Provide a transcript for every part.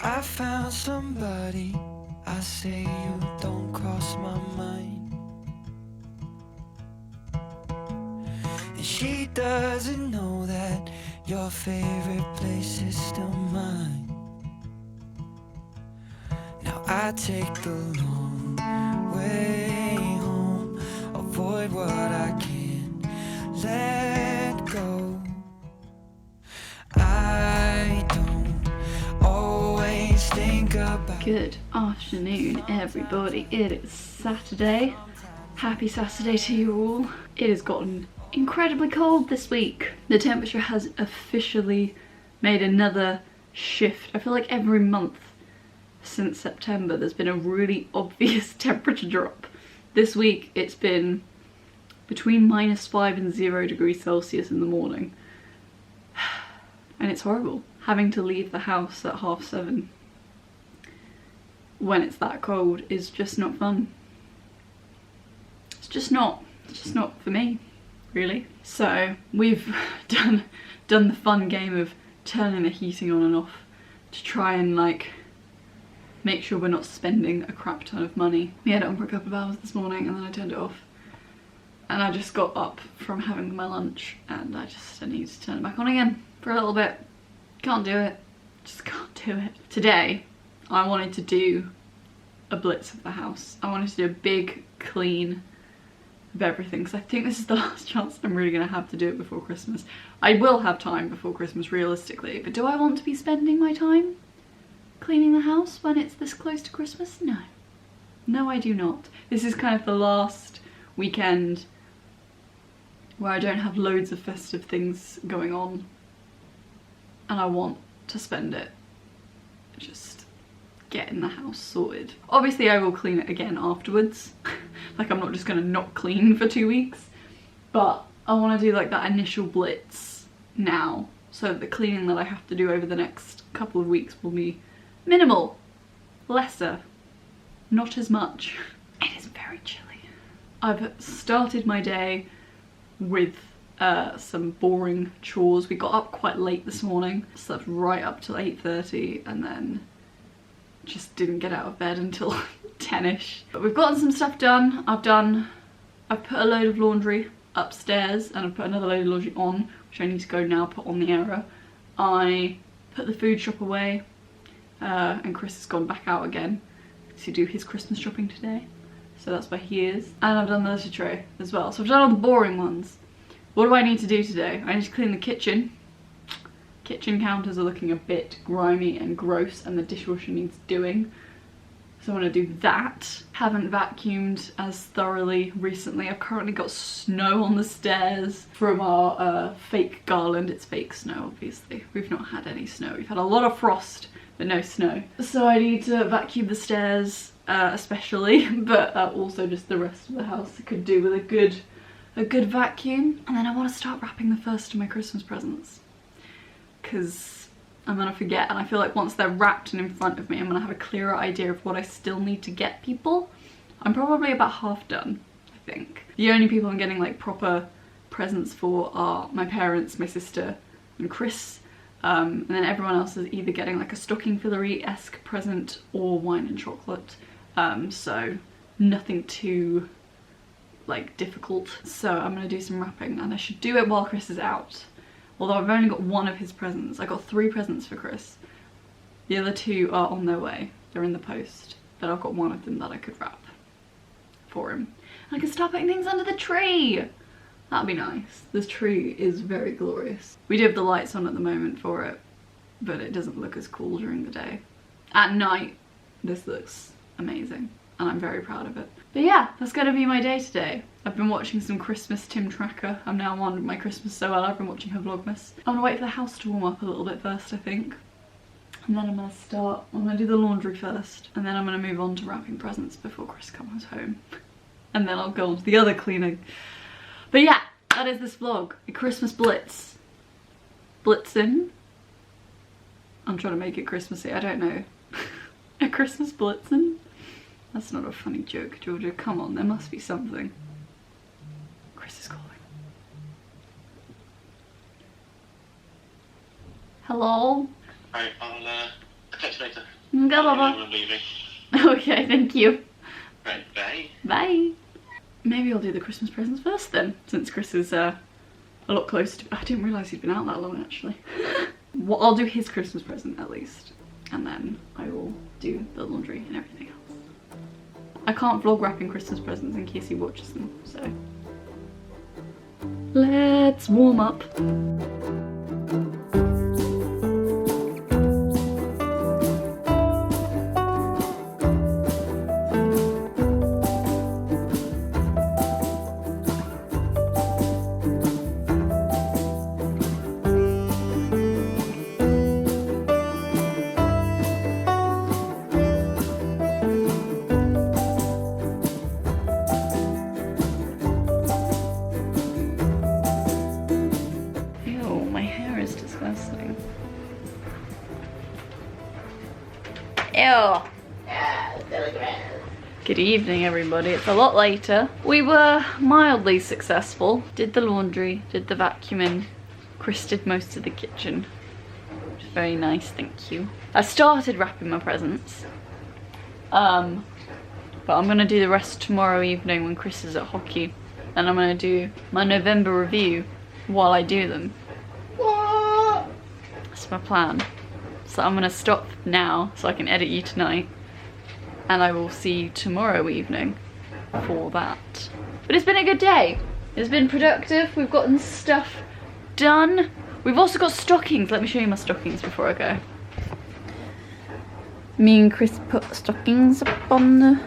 I found somebody, I say you don't cross my mind. And she doesn't know that your favorite place is still mine. Now I take the long way home, avoid what I can't let go. I don't always think about. Good afternoon, everybody. It is Saturday. Happy Saturday to you all. It has gotten incredibly cold this week. The temperature has officially made another shift. I feel like every month since September there's been a really obvious temperature drop. This week it's been between -5 and 0 degrees Celsius in the morning. And it's horrible having to leave the house at 7:30 when it's that cold is just not fun. It's just not for me, really. So we've done the fun game of turning the heating on and off to try and like make sure we're not spending a crap ton of money. We had it on for a couple of hours this morning and then I turned it off. And I just got up from having my lunch and I need to turn it back on again for a little bit. Can't do it. Just can't do it. Today, I wanted to do a blitz of the house. I wanted to do a big clean of everything because I think this is the last chance I'm really going to have to do it before Christmas. I will have time before Christmas realistically, but do I want to be spending my time cleaning the house when it's this close to Christmas? No. No, I do not. This is kind of the last weekend where I don't have loads of festive things going on and I want to spend it just getting the house sorted. Obviously I will clean it again afterwards. Like I'm not just gonna not clean for 2 weeks, but I want to do like that initial blitz now so the cleaning that I have to do over the next couple of weeks will be minimal, lesser, not as much. It is very chilly. I've started my day with some boring chores. We got up quite late this morning, slept right up till 8:30 and then just didn't get out of bed until 10ish. But we've gotten some stuff done. I've put a load of laundry upstairs and I've put another load of laundry on, which I need to go now put on the error. I put the food shop away and Chris has gone back out again to do his Christmas shopping today. So that's where he is. And I've done the litter tray as well. So I've done all the boring ones. What do I need to do today? I need to clean the kitchen. Kitchen counters are looking a bit grimy and gross and the dishwasher needs doing. So I'm gonna do that. Haven't vacuumed as thoroughly recently. I've currently got snow on the stairs from our fake garland. It's fake snow, obviously. We've not had any snow. We've had a lot of frost, but no snow. So I need to vacuum the stairs especially, but also just the rest of the house I could do with a good vacuum. And then I want to start wrapping the first of my Christmas presents because I'm gonna forget, and I feel like once they're wrapped and in front of me I'm gonna have a clearer idea of what I still need to get people. I'm probably about half done, I think. The only people I'm getting like proper presents for are my parents, my sister and Chris, and then everyone else is either getting like a stocking fillery-esque present or wine and chocolate, so nothing too like difficult. So I'm gonna do some wrapping and I should do it while Chris is out. Although I've only got one of his presents. I got 3 presents for Chris. The other 2 are on their way. They're in the post. But I've got one of them that I could wrap for him. And I can start putting things under the tree. That'd be nice. This tree is very glorious. We do have the lights on at the moment for it, but it doesn't look as cool during the day. At night, this looks amazing. And I'm very proud of it. But yeah, that's gonna be my day today. I've been watching some Christmas Tim Tracker. I'm now on my Christmas so well. I've been watching her Vlogmas. I'm gonna wait for the house to warm up a little bit first, I think. And then I'm gonna do the laundry first. And then I'm gonna move on to wrapping presents before Chris comes home. And then I'll go on to the other cleaning. But yeah, that is this vlog. A Christmas blitz. Blitzing. I'm trying to make it Christmassy, I don't know. A Christmas blitzing? That's not a funny joke, Georgia. Come on, there must be something. Chris is calling. Hello? Right, I'll Catch you later. Go, Baba. I'm leaving. Okay, thank you. Right, bye. Bye. Maybe I'll do the Christmas presents first then, since Chris is a lot closer to... I didn't realise he'd been out that long, actually. Well, I'll do his Christmas present at least, and then I will do the laundry and everything else. I can't vlog wrapping Christmas presents in case he watches them, so... Let's warm up. Ew. Good evening, everybody. It's a lot later. We were mildly successful. Did the laundry, did the vacuuming. Chris did most of the kitchen. Which is very nice, thank you. I started wrapping my presents. But I'm gonna do the rest tomorrow evening when Chris is at hockey. And I'm gonna do my November review while I do them. What? That's my plan. So I'm gonna stop now so I can edit you tonight, and I will see you tomorrow evening for that. But it's been a good day. It's been productive. We've gotten stuff done. We've also got stockings. Let me show you my stockings before I go. Me and Chris put stockings up on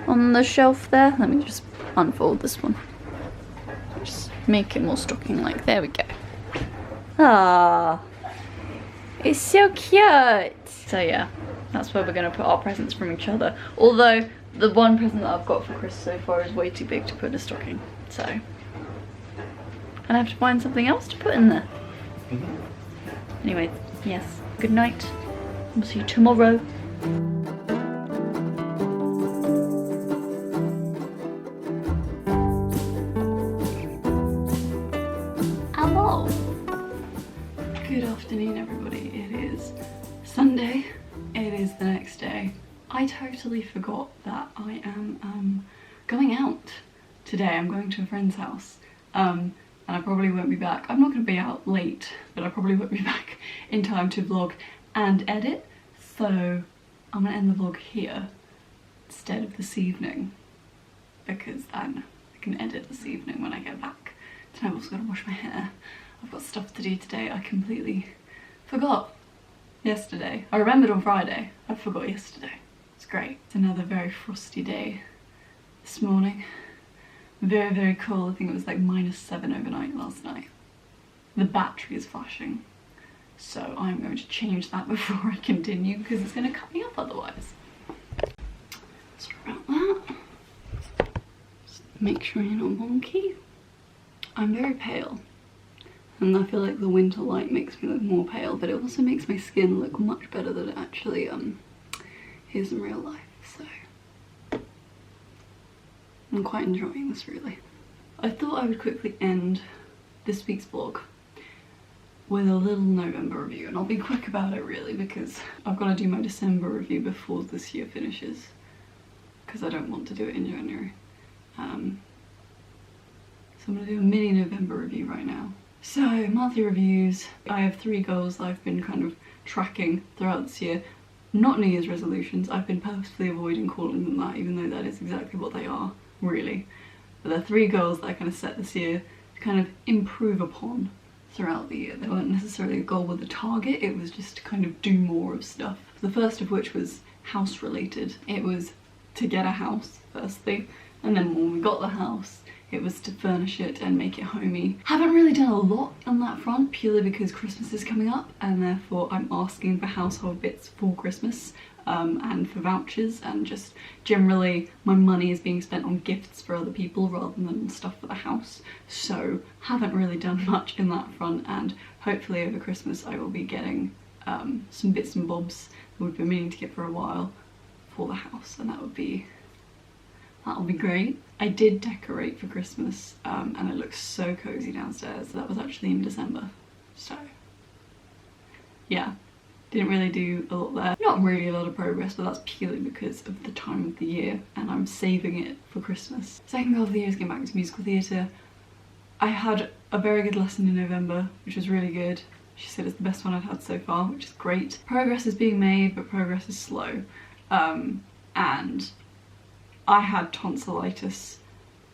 the shelf there. Let me just unfold this one. Just make it more stocking-like. There we go. Ah. It's so cute. So yeah, that's where we're gonna put our presents from each other. Although the one present that I've got for Chris so far is way too big to put in a stocking. So I have to find something else to put in there. Anyway, yes, good night. We'll see you tomorrow. Hello. Good afternoon, everybody. It is Sunday. It is the next day. I totally forgot that I am going out today. I'm going to a friend's house, and I probably won't be back. I'm not going to be out late, but I probably won't be back in time to vlog and edit. So I'm going to end the vlog here instead of this evening, because then I can edit this evening when I get back. Tonight I've also got to wash my hair. I've got stuff to do today. I completely forgot yesterday. I remembered on Friday. I forgot yesterday. It's great. It's another very frosty day this morning. Very, very cold. I think it was like -7 overnight last night. The battery is flashing. So I'm going to change that before I continue because it's going to cut me off otherwise. Sorry about that. Just make sure you're not wonky. I'm very pale. And I feel like the winter light makes me look more pale, but it also makes my skin look much better than it actually is in real life, so I'm quite enjoying this, really. I thought I would quickly end this week's vlog with a little November review, and I'll be quick about it really because I've got to do my December review before this year finishes because I don't want to do it in January. So I'm going to do a mini November review right now. So, monthly reviews. I have 3 goals that I've been kind of tracking throughout this year. Not New Year's resolutions. I've been purposefully avoiding calling them that, even though that is exactly what they are, really. But they're 3 goals that I kind of set this year to kind of improve upon throughout the year. They weren't necessarily a goal with a target, it was just to kind of do more of stuff. The first of which was house related. It was to get a house, firstly, and then when we got the house, it was to furnish it and make it homey. Haven't really done a lot on that front, purely because Christmas is coming up and therefore I'm asking for household bits for Christmas and for vouchers, and just generally my money is being spent on gifts for other people rather than stuff for the house. So haven't really done much in that front, and hopefully over Christmas I will be getting some bits and bobs that we've been meaning to get for a while for the house, and that'll be great. I did decorate for Christmas and it looks so cozy downstairs. That was actually in December. So yeah, Didn't really do a lot there. Not really a lot of progress, but that's purely because of the time of the year and I'm saving it for Christmas. Second goal of the year is getting back to musical theatre. I had a very good lesson in November, which was really good. She said it's the best one I've had so far, which is great. Progress is being made, but progress is slow. And I had tonsillitis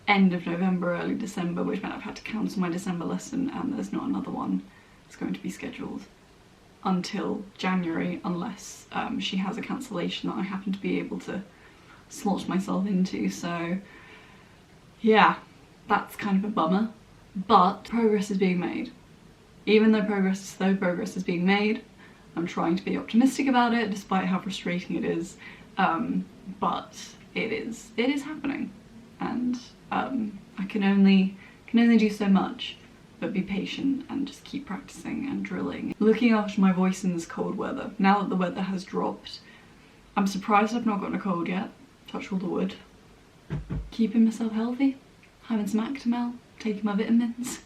end of November, early December, which meant I've had to cancel my December lesson, and there's not another one that's going to be scheduled until January, unless she has a cancellation that I happen to be able to slot myself into. So yeah, that's kind of a bummer, but progress is being made. Even though progress is slow, progress is being made. I'm trying to be optimistic about it, despite how frustrating it is, but it is happening, and I can only do so much, but be patient and just keep practicing and drilling. Looking after my voice in this cold weather. Now that the weather has dropped, I'm surprised I've not gotten a cold yet. Touch all the wood. Keeping myself healthy, having some Actimel, taking my vitamins,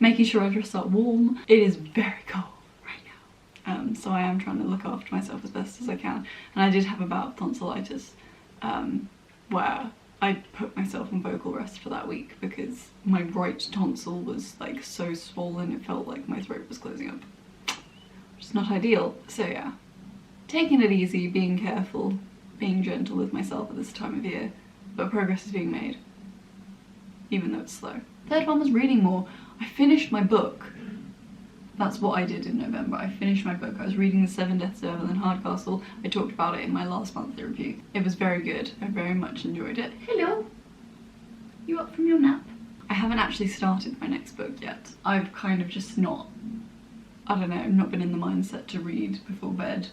making sure I dress up warm. It is very cold right now, so I am trying to look after myself as best as I can. And I did have a bout of tonsillitis, where I put myself on vocal rest for that week because my right tonsil was like so swollen it felt like my throat was closing up. Which is not ideal. So yeah, taking it easy, being careful, being gentle with myself at this time of year, but progress is being made, even though it's slow. Third one was reading more. I finished my book. That's what I did in November. I finished my book. I was reading The Seven Deaths of Evelyn Hardcastle. I talked about it in my last monthly review. It was very good. I very much enjoyed it. Hello! You up from your nap? I haven't actually started my next book yet. I've kind of just not, I don't know, not been in the mindset to read before bed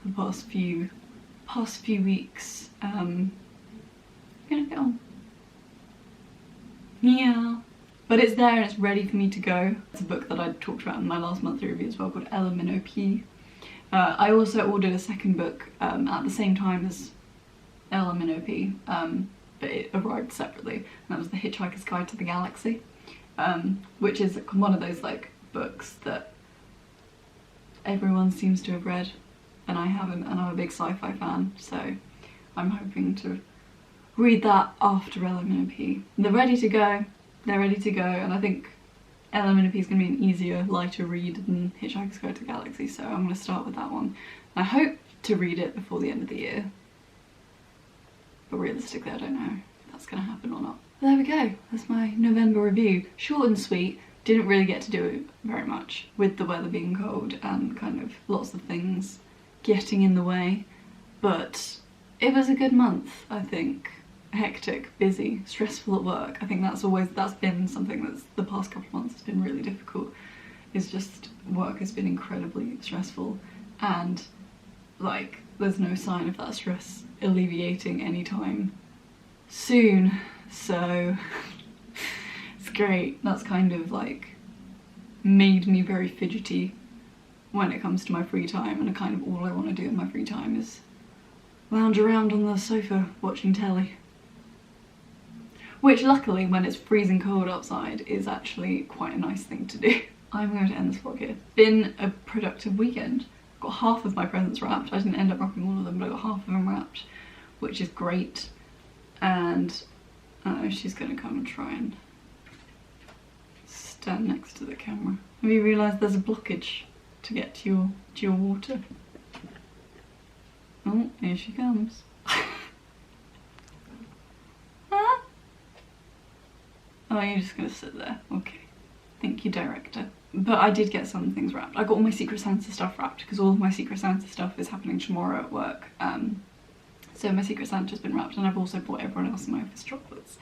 for the past few weeks. I'm gonna get on. Yeah. But it's there and it's ready for me to go. It's a book that I talked about in my last monthly review as well, called LMNOP. I also ordered a second book at the same time as LMNOP, but it arrived separately, and that was The Hitchhiker's Guide to the Galaxy, which is one of those like books that everyone seems to have read, and I haven't, and I'm a big sci-fi fan, so I'm hoping to read that after LMNOP. They're ready to go. They're ready to go, and I think LMNOP is going to be an easier, lighter read than Hitchhiker's Guide to the Galaxy, so I'm going to start with that one. I hope to read it before the end of the year, but realistically I don't know if that's going to happen or not. But there we go, that's my November review. Short and sweet, didn't really get to do it very much, with the weather being cold and kind of lots of things getting in the way, but it was a good month, I think. Hectic, busy, stressful at work. I think that's been something that's the past couple of months has been really difficult, is just work has been incredibly stressful, and like there's no sign of that stress alleviating anytime soon, so it's great. That's kind of like made me very fidgety when it comes to my free time, and kind of all I want to do in my free time is lounge around on the sofa watching telly. Which luckily, when it's freezing cold outside, is actually quite a nice thing to do. I'm going to end this vlog here. Been a productive weekend. Got half of my presents wrapped. I didn't end up wrapping all of them, but I got half of them wrapped, which is great. And I don't know, she's going to come and try and stand next to the camera. Have you realised there's a blockage to get to your water? Oh, here she comes. Oh, you're just gonna sit there. Okay. Thank you, director. But I did get some things wrapped. I got all my Secret Santa stuff wrapped because all of my Secret Santa stuff is happening tomorrow at work. So my Secret Santa's been wrapped, and I've also bought everyone else in my office chocolates.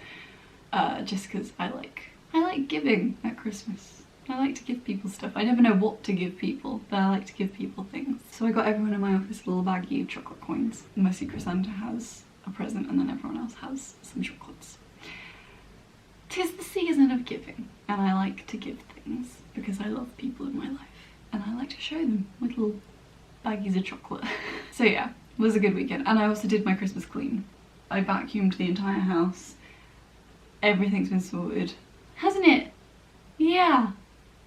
Just because I like giving at Christmas. I like to give people stuff. I never know what to give people, but I like to give people things. So I got everyone in my office a little baggie of chocolate coins. My Secret Santa has a present, and then everyone else has some chocolates. 'Tis the season of giving, and I like to give things because I love people in my life, and I like to show them with little baggies of chocolate. So yeah, it was a good weekend, and I also did my Christmas clean. I vacuumed the entire house. Everything's been sorted, hasn't it? Yeah,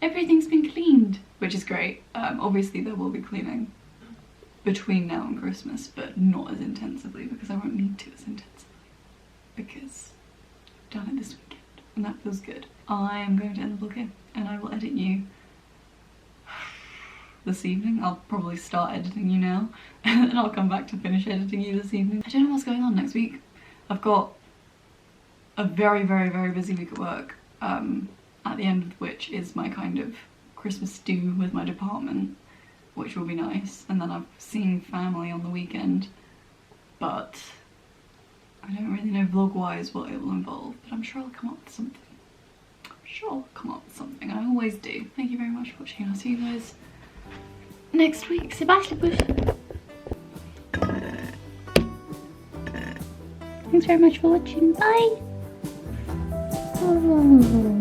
everything's been cleaned, which is great. Obviously there will be cleaning between now and Christmas, but not as intensively because I won't need to as intensively because I've done it this weekend and that feels good. I am going to end the vlog here and I will edit you this evening. I'll probably start editing you now and then I'll come back to finish editing you this evening. I don't know what's going on next week. I've got a very busy week at work, at the end of which is my kind of Christmas do with my department, which will be nice, and then I've seen family on the weekend, but I don't really know vlog-wise what it will involve, but I'm sure I'll come up with something. I'm sure I'll come up with something, I always do. Thank you very much for watching, and I'll see you guys next week. Sebastian Bush. Thanks very much for watching, bye! Oh.